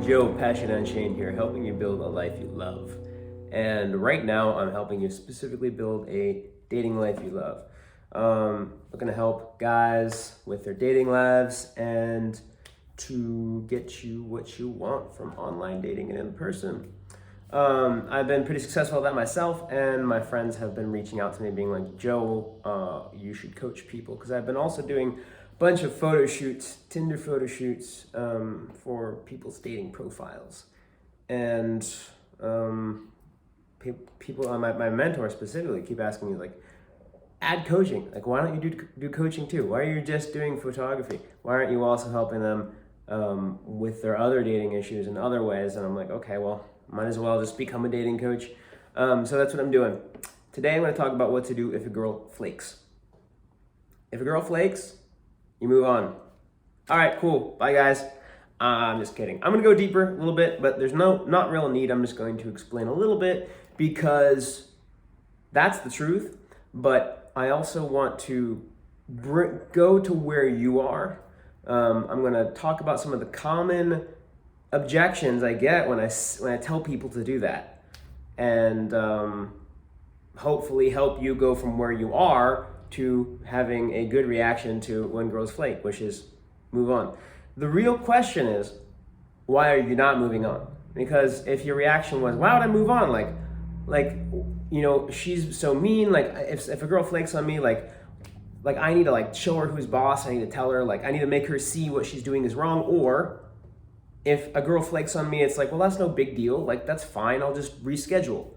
Joe, Passion Unchained here, helping you build a life you love. And right now, I'm helping you specifically build a dating life you love. We're gonna help guys with their dating lives and to get you what you want from online dating and in person. I've been pretty successful at that myself, and my friends have been reaching out to me being like, Joe, you should coach people, because I've been also doing a bunch of photo shoots, Tinder photo shoots, for people's dating profiles. And people, my mentor specifically, keep asking me like, add coaching. Like, why don't you do coaching too? Why are you just doing photography? Why aren't you also helping them with their other dating issues in other ways? And I'm like, okay, well, might as well just become a dating coach. So that's what I'm doing. Today I'm going to talk about what to do if a girl flakes. If a girl flakes, you move on. All right, cool. Bye, guys. I'm just kidding. I'm going to go deeper a little bit, but there's not real need. I'm just going to explain a little bit because that's the truth. But I also want to go to where you are. I'm going to talk about some of the common objections I get when I tell people to do that, and hopefully help you go from where you are to having a good reaction to when girls flake, which is move on. The real question is, why are you not moving on? Because if your reaction was, why would I move on? Like, you know, she's so mean. Like, if a girl flakes on me, like I need to like show her who's boss. I need to tell her, like, I need to make her see what she's doing is wrong. Or if a girl flakes on me, it's like, well, that's no big deal. Like, that's fine. I'll just reschedule.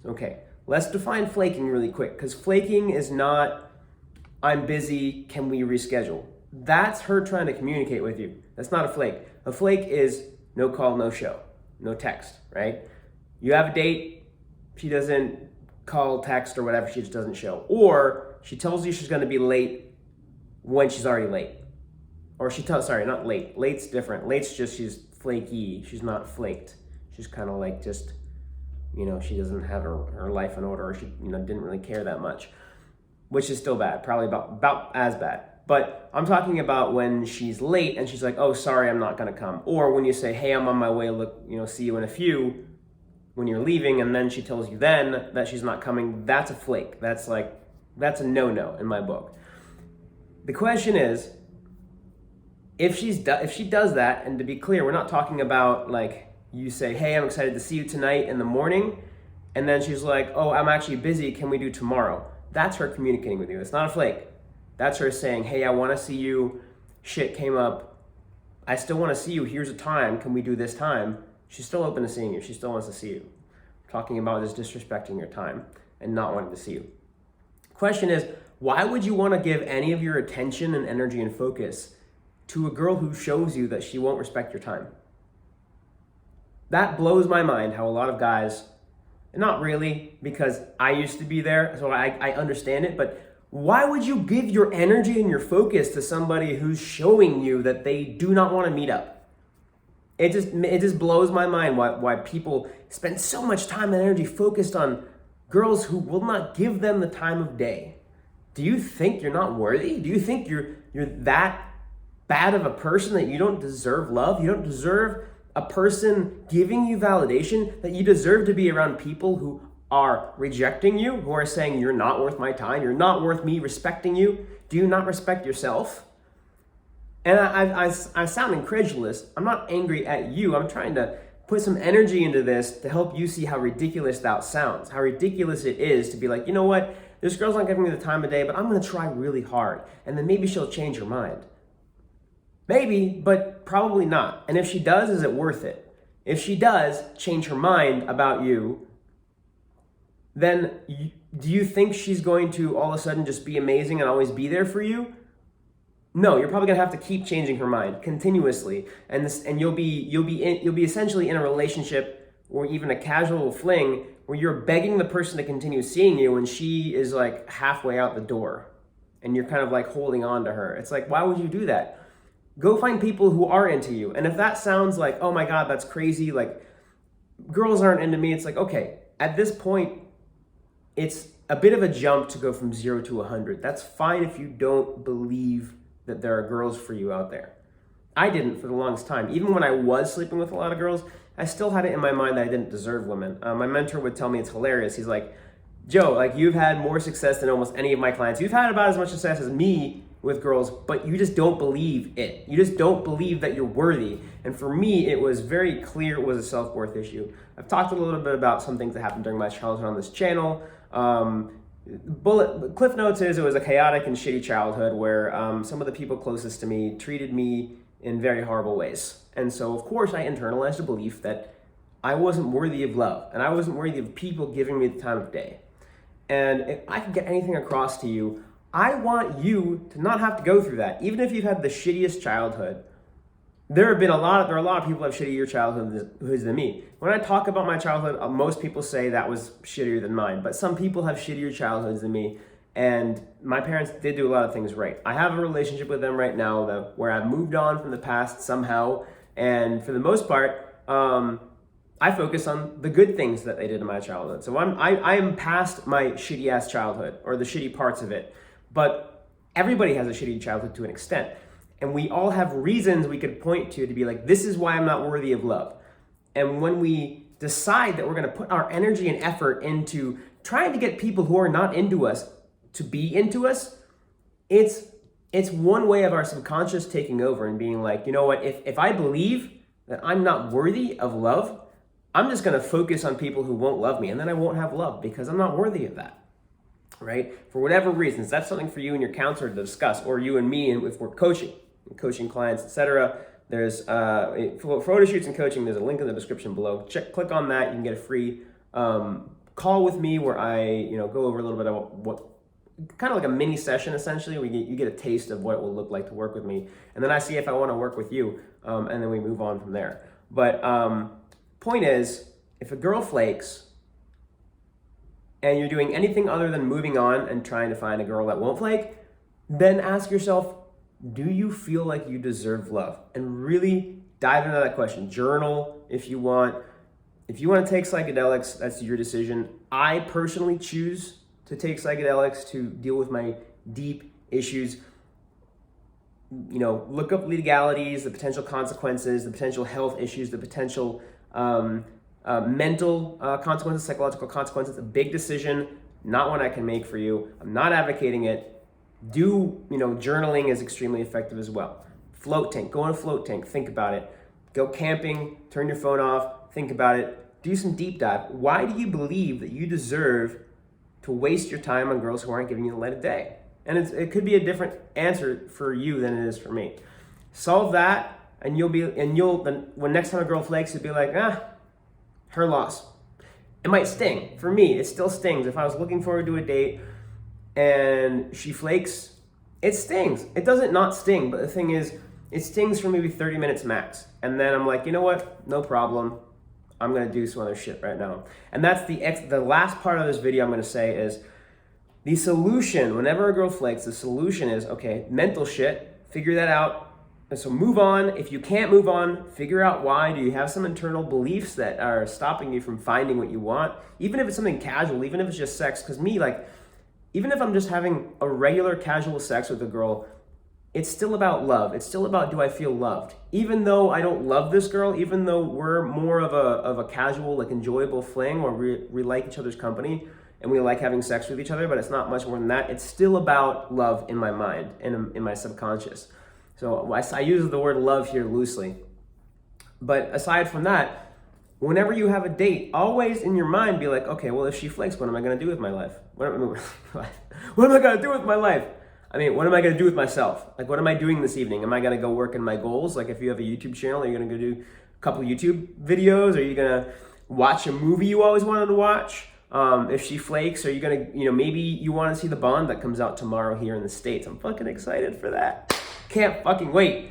Okay, let's define flaking really quick, because flaking is not, I'm busy, can we reschedule? That's her trying to communicate with you. That's not a flake. A flake is no call, no show, no text, right? You have a date, she doesn't call, text, or whatever, she just doesn't show. Or she tells you she's gonna be late when she's already late. Or sorry, not late. Late's different. Late's just, she's flaky. She's not flaked. She's kind of like just, you know, she doesn't have her life in order, or she, you know, didn't really care that much, which is still bad, probably about as bad. But I'm talking about when she's late and she's like, oh, sorry, I'm not gonna come. Or when you say, hey, I'm on my way, look, you know, see you in a few, when you're leaving, and then she tells you then that she's not coming, that's a flake. That's a no-no in my book. The question is, if she does that, and to be clear, we're not talking about like you say, hey, I'm excited to see you tonight in the morning, and then she's like, oh, I'm actually busy, can we do tomorrow? That's her communicating with you. It's not a flake. That's her saying, hey, I want to see you, shit came up, I still want to see you, here's a time, can we do this time? She's still open to seeing you, she still wants to see you. Talking about just disrespecting your time and not wanting to see you. Question is, why would you want to give any of your attention and energy and focus to a girl who shows you that she won't respect your time? That blows my mind how a lot of guys, not really, because I used to be there, so I understand it, but why would you give your energy and your focus to somebody who's showing you that they do not want to meet up? It just blows my mind why people spend so much time and energy focused on girls who will not give them the time of day. Do you think you're not worthy? Do you think you're that bad of a person that you don't deserve love? You don't deserve a person giving you validation, that you deserve to be around people who are rejecting you, who are saying you're not worth my time, you're not worth me respecting you? Do you not respect yourself? And I sound incredulous. I'm not angry at you. I'm trying to put some energy into this to help you see how ridiculous that sounds, how ridiculous it is to be like, you know what, this girl's not giving me the time of day, but I'm gonna try really hard, and then maybe she'll change her mind. Maybe, but probably not. And if she does, is it worth it? If she does change her mind about you, then do you think she's going to all of a sudden just be amazing and always be there for you? No, you're probably gonna have to keep changing her mind continuously, and you'll be essentially in a relationship or even a casual fling where you're begging the person to continue seeing you, and she is like halfway out the door, and you're kind of like holding on to her. It's like, why would you do that? Go find people who are into you. And if that sounds like, oh my God, that's crazy, like girls aren't into me, it's like, okay, at this point, it's a bit of a jump to go from 0 to 100. That's fine if you don't believe that there are girls for you out there. I didn't for the longest time. Even when I was sleeping with a lot of girls, I still had it in my mind that I didn't deserve women. My mentor would tell me it's hilarious. He's like, Joe, like you've had more success than almost any of my clients. You've had about as much success as me with girls, but you just don't believe it. You just don't believe that you're worthy. And for me, it was very clear it was a self-worth issue. I've talked a little bit about some things that happened during my childhood on this channel. Cliff notes is it was a chaotic and shitty childhood where some of the people closest to me treated me in very horrible ways. And so, of course, I internalized a belief that I wasn't worthy of love and I wasn't worthy of people giving me the time of day. And if I could get anything across to you, I want you to not have to go through that. Even if you've had the shittiest childhood, there are a lot of people who have shittier childhoods than me. When I talk about my childhood, most people say that was shittier than mine, but some people have shittier childhoods than me. And my parents did do a lot of things right. I have a relationship with them right now where I've moved on from the past somehow. And for the most part, I focus on the good things that they did in my childhood. So I am past my shitty ass childhood or the shitty parts of it. But everybody has a shitty childhood to an extent. And we all have reasons we could point to be like, this is why I'm not worthy of love. And when we decide that we're going to put our energy and effort into trying to get people who are not into us to be into us, it's one way of our subconscious taking over and being like, you know what, if I believe that I'm not worthy of love, I'm just going to focus on people who won't love me, and then I won't have love because I'm not worthy of that. Right? For whatever reasons, that's something for you and your counselor to discuss, or you and me if we're coaching clients, etc. There's for photo shoots and coaching, there's a link in the description below. Click on that. You can get a free call with me where I go over a little bit of what kind of like a mini session essentially. You get a taste of what it will look like to work with me, and then I see if I want to work with you, and then we move on from there. But point is, if a girl flakes and you're doing anything other than moving on and trying to find a girl that won't flake, then ask yourself, do you feel like you deserve love? And really dive into that question. Journal if you want. If you want to take psychedelics, that's your decision. I personally choose to take psychedelics to deal with my deep issues. Look up legalities, the potential consequences, the potential health issues, the potential mental consequences, psychological consequences. A big decision, not one I can make for you. I'm not advocating it. Journaling is extremely effective as well. Float tank, go on a float tank, think about it. Go camping, turn your phone off, think about it. Do some deep dive. Why do you believe that you deserve to waste your time on girls who aren't giving you the light of day? And it could be a different answer for you than it is for me. Solve that, and when next time a girl flakes, you'll be like, her loss. It might sting. For me, it still stings. If I was looking forward to a date and she flakes, it stings. It doesn't not sting, but the thing is, it stings for maybe 30 minutes max. And then I'm like, you know what? No problem. I'm gonna do some other shit right now. And that's the last part of this video I'm gonna say is, the solution, whenever a girl flakes, the solution is, okay, mental shit, figure that out. And so move on. If you can't move on, figure out why. Do you have some internal beliefs that are stopping you from finding what you want? Even if it's something casual, even if it's just sex. Because me, even if I'm just having a regular casual sex with a girl, it's still about love. It's still about, do I feel loved? Even though I don't love this girl, even though we're more of a casual, enjoyable fling where we like each other's company and we like having sex with each other, but it's not much more than that. It's still about love in my mind and in my subconscious. So I use the word love here loosely. But aside from that, whenever you have a date, always in your mind be like, okay, well, if she flakes, what am I going to do with my life? What am I going to do with my life? I mean, what am I going to do with myself? What am I doing this evening? Am I going to go work in my goals? If you have a YouTube channel, are you going to go do a couple YouTube videos? Are you going to watch a movie you always wanted to watch? If she flakes, are you going to, maybe you want to see the Bond that comes out tomorrow here in the States. I'm fucking excited for that. Can't fucking wait.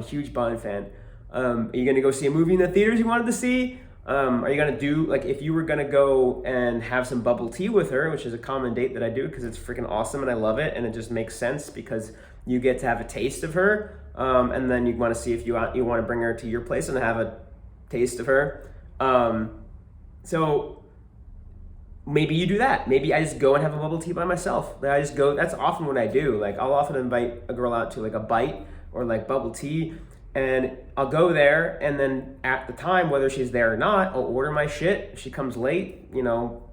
Huge Bond fan. Are you going to go see a movie in the theaters you wanted to see? Are you going to do, if you were going to go and have some bubble tea with her, which is a common date that I do because it's freaking awesome and I love it and it just makes sense because you get to have a taste of her, and then you want to see if you want to bring her to your place and have a taste of her. So maybe you do that. Maybe I just go and have a bubble tea by myself. I just go. That's often what I do. I'll often invite a girl out to a bite or like bubble tea, and I'll go there, and then at the time, whether she's there or not, I'll order my shit. If she comes late, you know,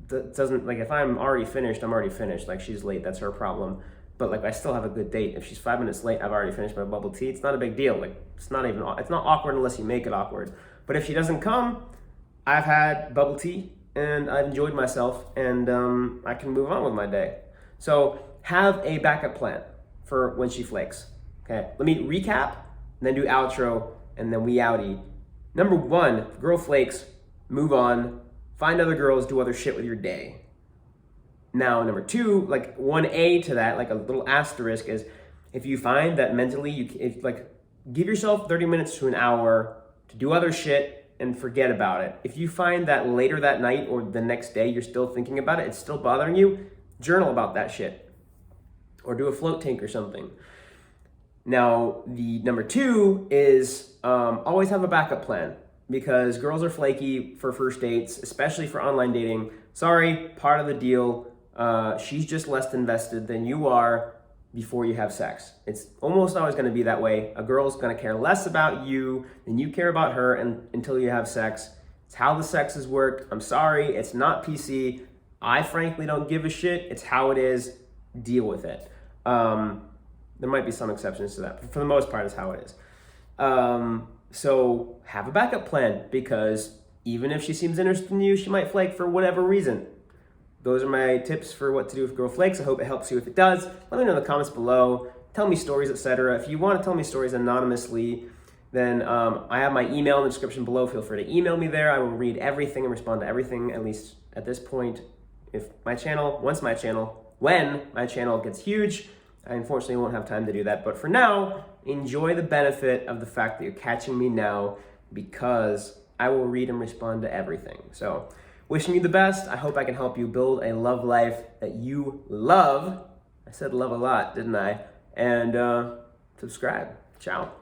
doesn't, like, if I'm already finished, I'm already finished. Like, she's late, that's her problem. But like, I still have a good date. If she's 5 minutes late, I've already finished my bubble tea. It's not a big deal. Like, it's not awkward unless you make it awkward. But if she doesn't come, I've had bubble tea and I've enjoyed myself, and I can move on with my day. So have a backup plan for when she flakes. Okay, let me recap and then do outro, and then we outie. Number 1, if girl flakes, move on, find other girls, do other shit with your day. Now, number 2, like 1A to that, like a little asterisk, is if you find that mentally, give yourself 30 minutes to an hour to do other shit and forget about it. If you find that later that night or the next day you're still thinking about it, it's still bothering you, journal about that shit. Or do a float tank or something. Now, the number 2 is always have a backup plan, because girls are flaky for first dates, especially for online dating. Sorry, part of the deal. She's just less invested than you are before you have sex. It's almost always going to be that way. A girl's going to care less about you than you care about her until you have sex. It's how the sexes work. I'm sorry, it's not PC. I frankly don't give a shit. It's how it is. Deal with it. There might be some exceptions to that, but for the most part, it's how it is. So have a backup plan, because even if she seems interested in you, she might flake for whatever reason. Those are my tips for what to do with girl flakes. I hope it helps you. If it does, let me know in the comments below. Tell me stories, etc. If you want to tell me stories anonymously, then I have my email in the description below. Feel free to email me there. I will read everything and respond to everything, at least at this point. When my channel gets huge, I unfortunately won't have time to do that. But for now, enjoy the benefit of the fact that you're catching me now, because I will read and respond to everything. So wishing you the best. I hope I can help you build a love life that you love. I said love a lot, didn't I? And subscribe. Ciao.